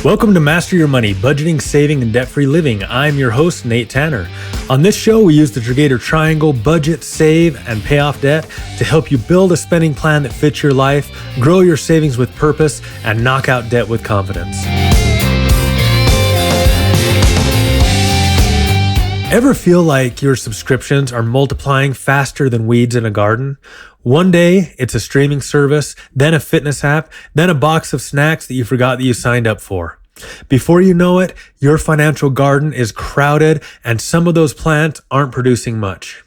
Welcome to Master Your Money, Budgeting, Saving, and Debt-Free Living. I'm your host, Nate Tanner. On this show, we use the Triggator triangle, budget, save, and pay off debt to help you build a spending plan that fits your life, grow your savings with purpose, and knock out debt with confidence. Ever feel like your subscriptions are multiplying faster than weeds in a garden? One day, it's a streaming service, then a fitness app, then a box of snacks that you forgot that you signed up for. Before you know it, your financial garden is crowded and some of those plants aren't producing much.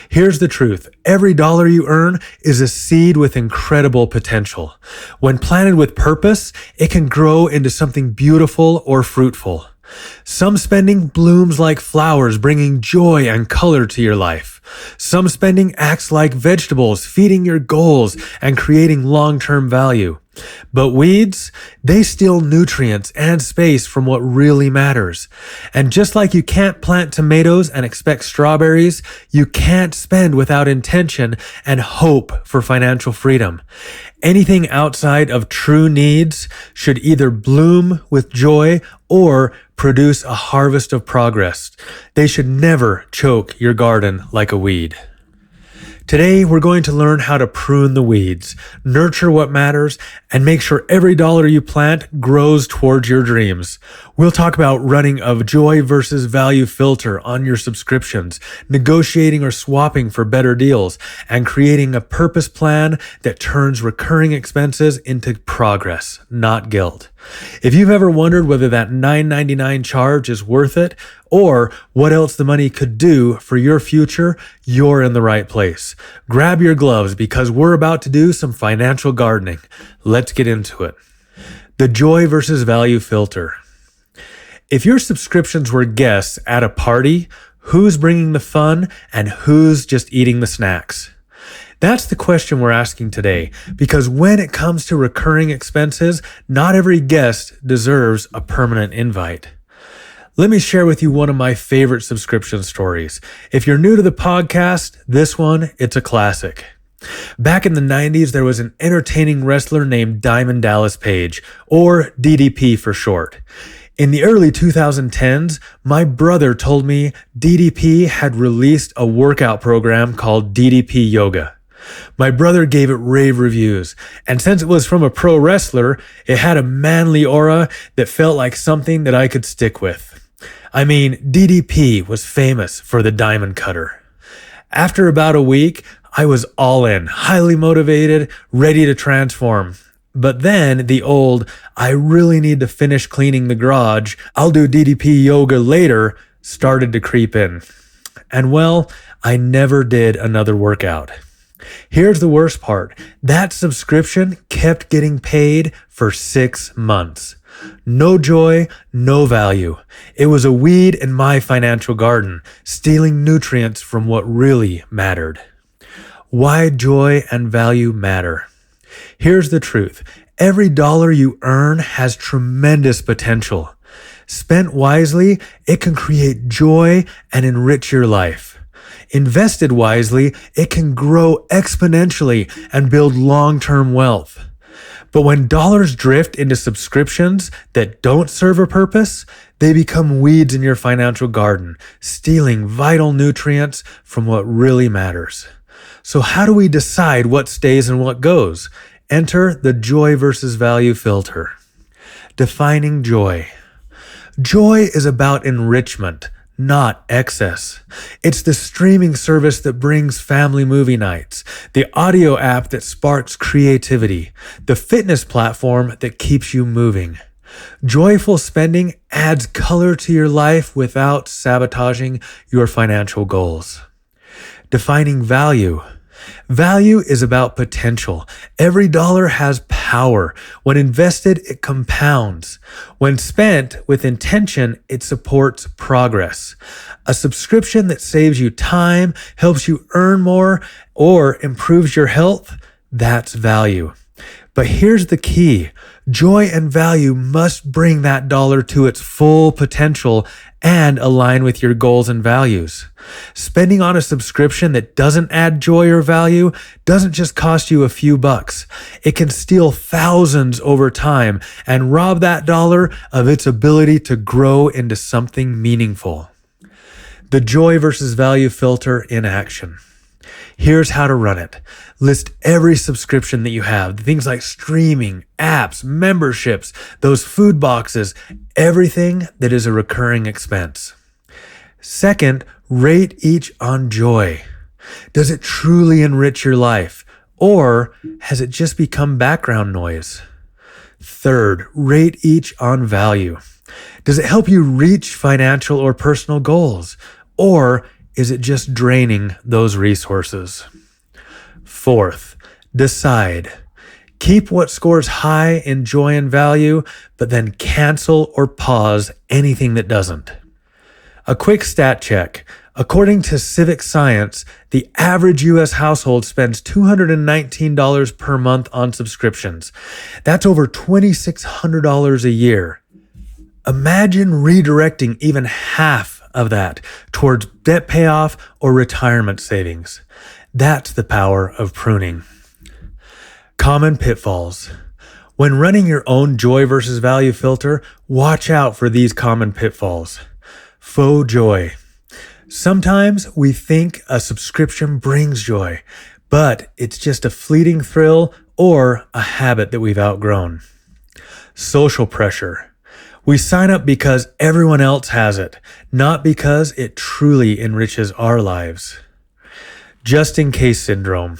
Here's the truth. Every dollar you earn is a seed with incredible potential. When planted with purpose, it can grow into something beautiful or fruitful. Some spending blooms like flowers, bringing joy and color to your life. Some spending acts like vegetables, feeding your goals and creating long-term value. But weeds, they steal nutrients and space from what really matters. And just like you can't plant tomatoes and expect strawberries, you can't spend without intention and hope for financial freedom. Anything outside of true needs should either bloom with joy or produce a harvest of progress. They should never choke your garden like a weed. Today, we're going to learn how to prune the weeds, nurture what matters, and make sure every dollar you plant grows towards your dreams. We'll talk about running a joy versus value filter on your subscriptions, negotiating or swapping for better deals, and creating a purpose plan that turns recurring expenses into progress, not guilt. If you've ever wondered whether that $9.99 charge is worth it, or what else the money could do for your future, you're in the right place. Grab your gloves because we're about to do some financial gardening. Let's get into it. The joy versus value filter. If your subscriptions were guests at a party, who's bringing the fun and who's just eating the snacks? That's the question we're asking today, because when it comes to recurring expenses, not every guest deserves a permanent invite. Let me share with you one of my favorite subscription stories. If you're new to the podcast, this one, it's a classic. Back in the 90s, there was an entertaining wrestler named Diamond Dallas Page, or DDP for short. In the early 2010s, my brother told me DDP had released a workout program called DDP Yoga. My brother gave it rave reviews, and since it was from a pro wrestler, it had a manly aura that felt like something that I could stick with. I mean, DDP was famous for the diamond cutter. After about a week, I was all in, highly motivated, ready to transform. But then the old, I really need to finish cleaning the garage, I'll do DDP yoga later, started to creep in. And well, I never did another workout. Here's the worst part. That subscription kept getting paid for 6 months. No joy, no value. It was a weed in my financial garden, stealing nutrients from what really mattered. Why joy and value matter. Here's the truth. Every dollar you earn has tremendous potential. Spent wisely, it can create joy and enrich your life. Invested wisely, it can grow exponentially and build long-term wealth. But when dollars drift into subscriptions that don't serve a purpose, they become weeds in your financial garden, stealing vital nutrients from what really matters. So how do we decide what stays and what goes? Enter the joy versus value filter. Defining joy. Joy is about enrichment, not excess. It's the streaming service that brings family movie nights, the audio app that sparks creativity, the fitness platform that keeps you moving. Joyful spending adds color to your life without sabotaging your financial goals. Defining value. Value is about potential. Every dollar has power. When invested, it compounds. When spent with intention, it supports progress. A subscription that saves you time, helps you earn more, or improves your health, that's value. But here's the key. Joy and value must bring that dollar to its full potential and align with your goals and values. Spending on a subscription that doesn't add joy or value doesn't just cost you a few bucks. It can steal thousands over time and rob that dollar of its ability to grow into something meaningful. The joy versus value filter in action. Here's how to run it. List every subscription that you have, things like streaming, apps, memberships, those food boxes, everything that is a recurring expense. Second, rate each on joy. Does it truly enrich your life, or has it just become background noise? Third, rate each on value. Does it help you reach financial or personal goals, or is it just draining those resources? Fourth, decide. Keep what scores high in joy and value, but then cancel or pause anything that doesn't. A quick stat check. According to Civic Science, the average U.S. household spends $219 per month on subscriptions. That's over $2,600 a year. Imagine redirecting even half of that towards debt payoff or retirement savings. That's the power of pruning. Common pitfalls. When running your own joy versus value filter, watch out for these common pitfalls. Faux joy. Sometimes we think a subscription brings joy, but it's just a fleeting thrill or a habit that we've outgrown. Social pressure. We sign up because everyone else has it, not because it truly enriches our lives. Just in case syndrome.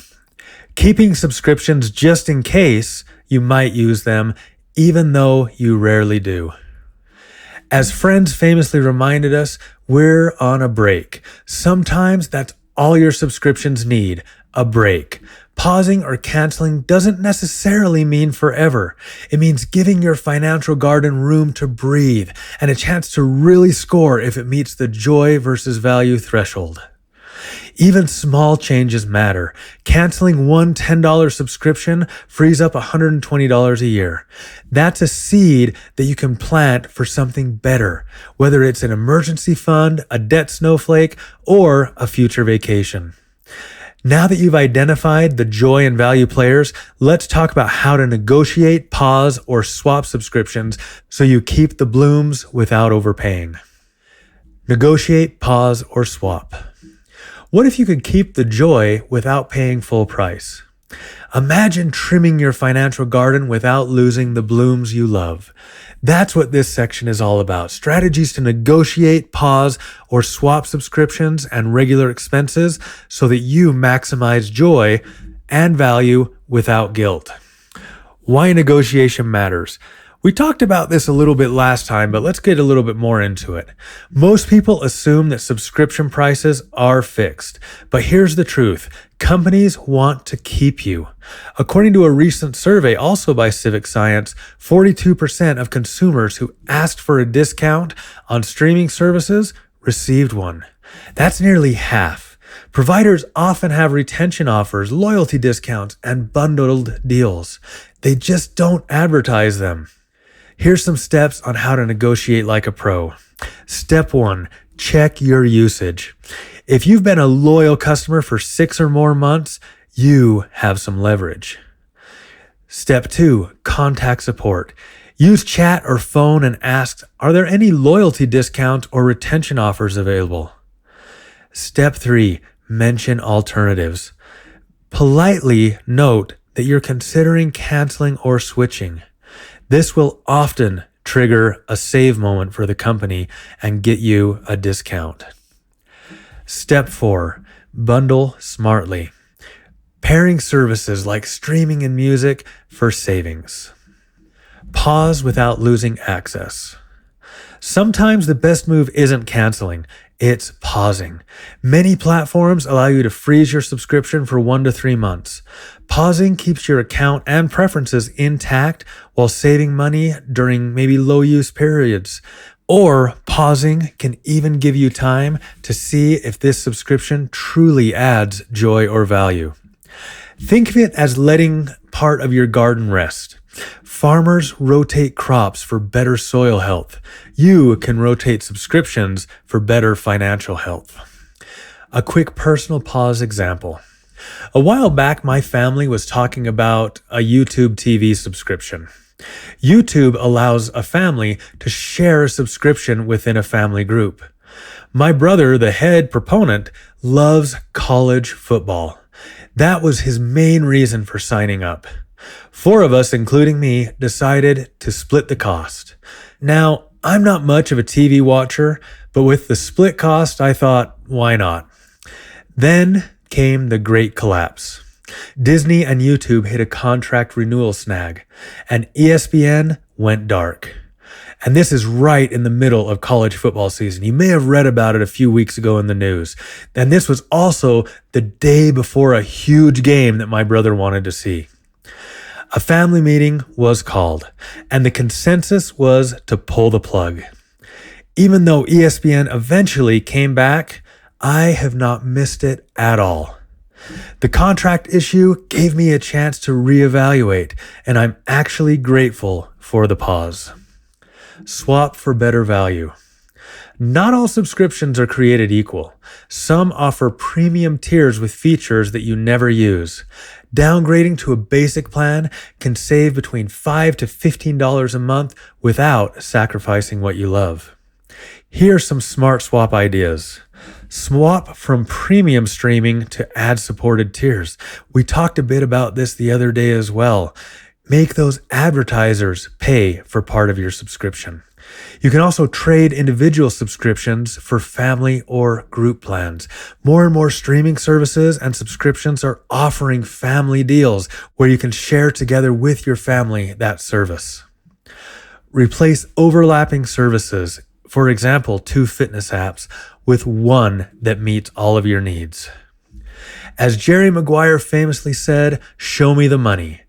Keeping subscriptions just in case you might use them, even though you rarely do. As friends famously reminded us, we're on a break. Sometimes that's all your subscriptions need, a break. Pausing or canceling doesn't necessarily mean forever. It means giving your financial garden room to breathe and a chance to really score if it meets the joy versus value threshold. Even small changes matter. Canceling one $10 subscription frees up $120 a year. That's a seed that you can plant for something better, whether it's an emergency fund, a debt snowflake, or a future vacation. Now that you've identified the joy and value players, let's talk about how to negotiate, pause, or swap subscriptions so you keep the blooms without overpaying. Negotiate, pause, or swap. What if you could keep the joy without paying full price? Imagine trimming your financial garden without losing the blooms you love. That's what this section is all about. Strategies to negotiate, pause, or swap subscriptions and regular expenses so that you maximize joy and value without guilt. Why negotiation matters. We talked about this a little bit last time, but let's get a little bit more into it. Most people assume that subscription prices are fixed, but here's the truth. Companies want to keep you. According to a recent survey, also by Civic Science, 42% of consumers who asked for a discount on streaming services received one. That's nearly half. Providers often have retention offers, loyalty discounts, and bundled deals. They just don't advertise them. Here's some steps on how to negotiate like a pro. Step 1, check your usage. If you've been a loyal customer for 6 or more months, you have some leverage. Step 2, contact support. Use chat or phone and ask, are there any loyalty discounts or retention offers available? Step 3, mention alternatives. Politely note that you're considering canceling or switching. This will often trigger a save moment for the company and get you a discount. Step 4, bundle smartly. Pairing services like streaming and music for savings. Pause without losing access. Sometimes the best move isn't canceling, it's pausing. Many platforms allow you to freeze your subscription for 1 to 3 months. Pausing keeps your account and preferences intact while saving money during maybe low use periods. Or pausing can even give you time to see if this subscription truly adds joy or value. Think of it as letting part of your garden rest. Farmers rotate crops for better soil health. You can rotate subscriptions for better financial health. A quick personal pause example. A while back, my family was talking about a YouTube TV subscription. YouTube allows a family to share a subscription within a family group. My brother, the head proponent, loves college football. That was his main reason for signing up. 4 of us, including me, decided to split the cost. Now, I'm not much of a TV watcher, but with the split cost, I thought, why not? Then came the great collapse. Disney and YouTube hit a contract renewal snag, and ESPN went dark. And this is right in the middle of college football season. You may have read about it a few weeks ago in the news. And this was also the day before a huge game that my brother wanted to see. A family meeting was called, and the consensus was to pull the plug. Even though ESPN eventually came back, I have not missed it at all. The contract issue gave me a chance to reevaluate, and I'm actually grateful for the pause. Swap for better value. Not all subscriptions are created equal. Some offer premium tiers with features that you never use. Downgrading to a basic plan can save between $5 to $15 a month without sacrificing what you love. Here are some smart swap ideas. Swap from premium streaming to ad-supported tiers. We talked a bit about this the other day as well. Make those advertisers pay for part of your subscription. You can also trade individual subscriptions for family or group plans. More and more streaming services and subscriptions are offering family deals where you can share together with your family that service. Replace overlapping services, for example, 2 fitness apps, with one that meets all of your needs. As Jerry Maguire famously said, "Show me the money."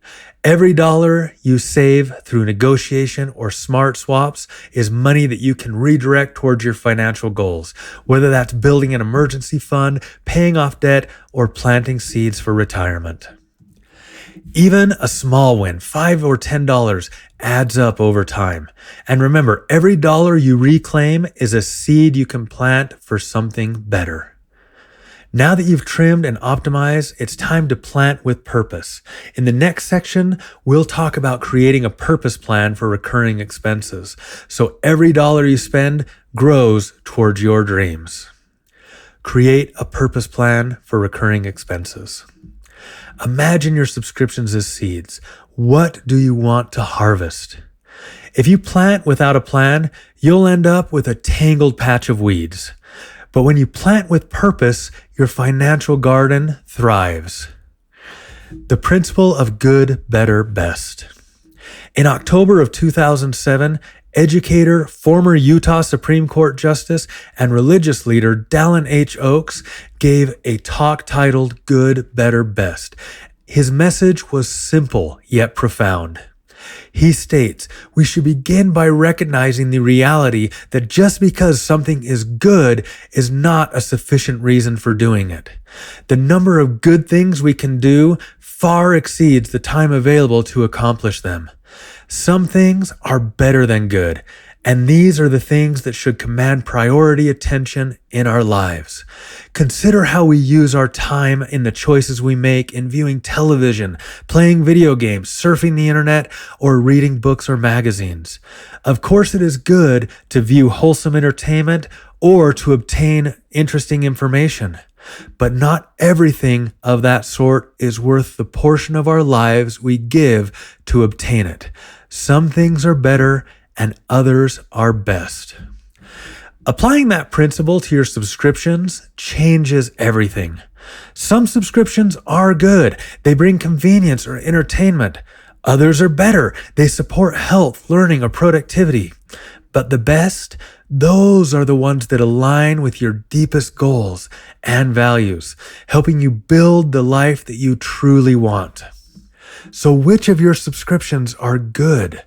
Every dollar you save through negotiation or smart swaps is money that you can redirect towards your financial goals, whether that's building an emergency fund, paying off debt, or planting seeds for retirement. Even a small win, $5 or $10, adds up over time. And remember, every dollar you reclaim is a seed you can plant for something better. Now that you've trimmed and optimized, it's time to plant with purpose. In the next section, we'll talk about creating a purpose plan for recurring expenses, so every dollar you spend grows towards your dreams. Create a purpose plan for recurring expenses. Imagine your subscriptions as seeds. What do you want to harvest? If you plant without a plan, you'll end up with a tangled patch of weeds. But when you plant with purpose, your financial garden thrives. The principle of good, better, best. In October of 2007, educator, former Utah Supreme Court Justice, and religious leader Dallin H. Oaks gave a talk titled Good, Better, Best. His message was simple yet profound. He states, we should begin by recognizing the reality that just because something is good is not a sufficient reason for doing it. The number of good things we can do far exceeds the time available to accomplish them. Some things are better than good, and these are the things that should command priority attention in our lives. Consider how we use our time in the choices we make in viewing television, playing video games, surfing the internet, or reading books or magazines. Of course, it is good to view wholesome entertainment or to obtain interesting information. But not everything of that sort is worth the portion of our lives we give to obtain it. Some things are better and others are best. Applying that principle to your subscriptions changes everything. Some subscriptions are good. They bring convenience or entertainment. Others are better. They support health, learning, or productivity. But the best, those are the ones that align with your deepest goals and values, helping you build the life that you truly want. So which of your subscriptions are good?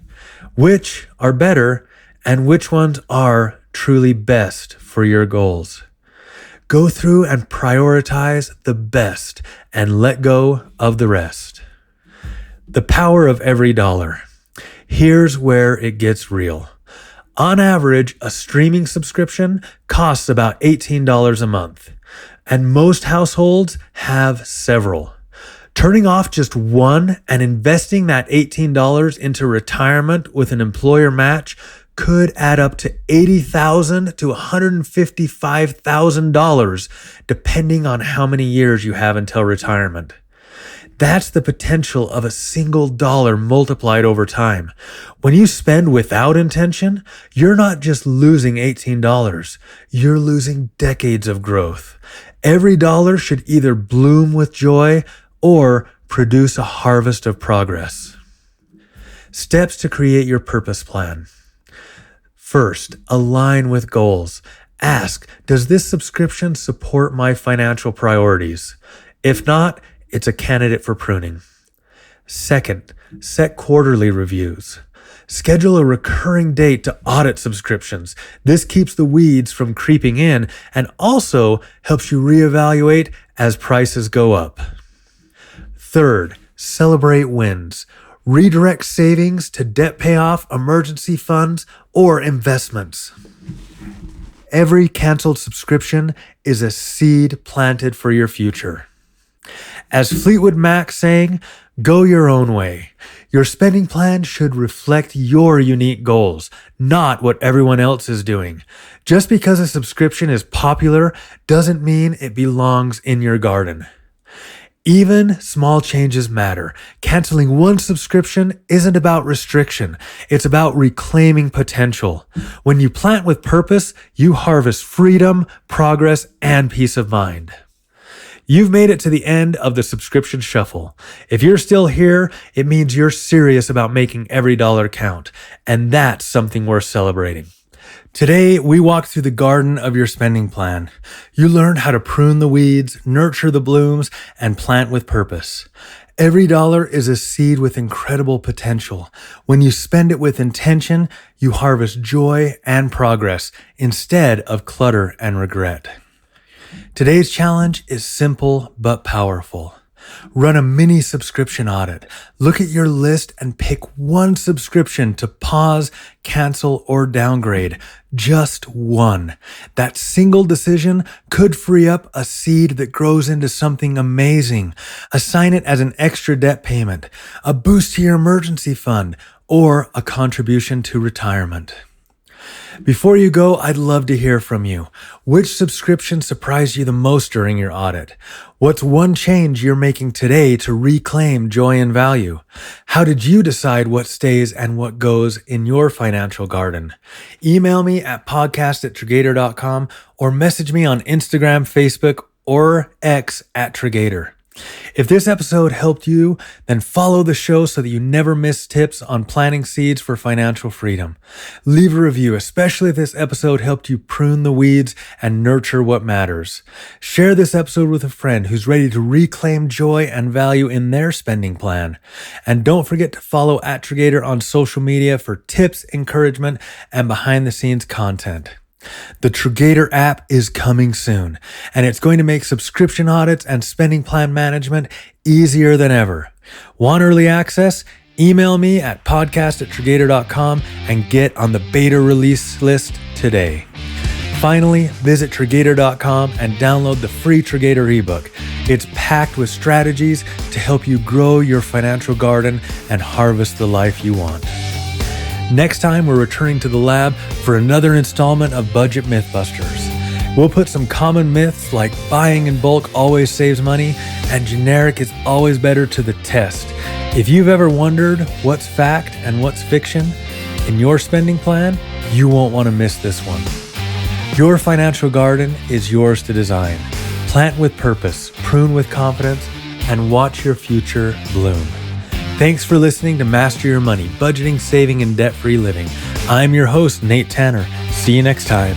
Which are better? And which ones are truly best for your goals? Go through and prioritize the best and let go of the rest. The power of every dollar. Here's where it gets real. On average, a streaming subscription costs about $18 a month, and most households have several. Turning off just one and investing that $18 into retirement with an employer match could add up to $80,000 to $155,000, depending on how many years you have until retirement. That's the potential of a single dollar multiplied over time. When you spend without intention, you're not just losing $18, you're losing decades of growth. Every dollar should either bloom with joy or produce a harvest of progress. Steps to create your purpose plan. First, align with goals. Ask, does this subscription support my financial priorities? If not, it's a candidate for pruning. Second, set quarterly reviews. Schedule a recurring date to audit subscriptions. This keeps the weeds from creeping in and also helps you reevaluate as prices go up. Third, celebrate wins. Redirect savings to debt payoff, emergency funds, or investments. Every canceled subscription is a seed planted for your future. As Fleetwood Mac sang, go your own way. Your spending plan should reflect your unique goals, not what everyone else is doing. Just because a subscription is popular doesn't mean it belongs in your garden. Even small changes matter. Canceling one subscription isn't about restriction. It's about reclaiming potential. When you plant with purpose, you harvest freedom, progress, and peace of mind. You've made it to the end of the subscription shuffle. If you're still here, it means you're serious about making every dollar count, and that's something worth celebrating. Today, we walked through the garden of your spending plan. You learned how to prune the weeds, nurture the blooms, and plant with purpose. Every dollar is a seed with incredible potential. When you spend it with intention, you harvest joy and progress instead of clutter and regret. Today's challenge is simple but powerful. Run a mini subscription audit. Look at your list and pick one subscription to pause, cancel, or downgrade. Just one. That single decision could free up a seed that grows into something amazing. Assign it as an extra debt payment, a boost to your emergency fund, or a contribution to retirement. Before you go, I'd love to hear from you. Which subscription surprised you the most during your audit? What's one change you're making today to reclaim joy and value? How did you decide what stays and what goes in your financial garden? Email me at podcast@Triggator.com or message me on Instagram, Facebook, or X at Triggator. If this episode helped you, then follow the show so that you never miss tips on planting seeds for financial freedom. Leave a review, especially if this episode helped you prune the weeds and nurture what matters. Share this episode with a friend who's ready to reclaim joy and value in their spending plan. And don't forget to follow @Triggator on social media for tips, encouragement, and behind-the-scenes content. The Triggator app is coming soon, and it's going to make subscription audits and spending plan management easier than ever. Want early access? Email me at podcast@Triggator.com and get on the beta release list today. Finally, visit Triggator.com and download the free Triggator ebook. It's packed with strategies to help you grow your financial garden and harvest the life you want. Next time, we're returning to the lab for another installment of Budget MythBusters. We'll put some common myths like buying in bulk always saves money and generic is always better to the test. If you've ever wondered what's fact and what's fiction in your spending plan, you won't want to miss this one. Your financial garden is yours to design. Plant with purpose, prune with confidence, and watch your future bloom. Thanks for listening to Master Your Money, Budgeting, Saving, and Debt-Free Living. I'm your host, Nate Tanner. See you next time.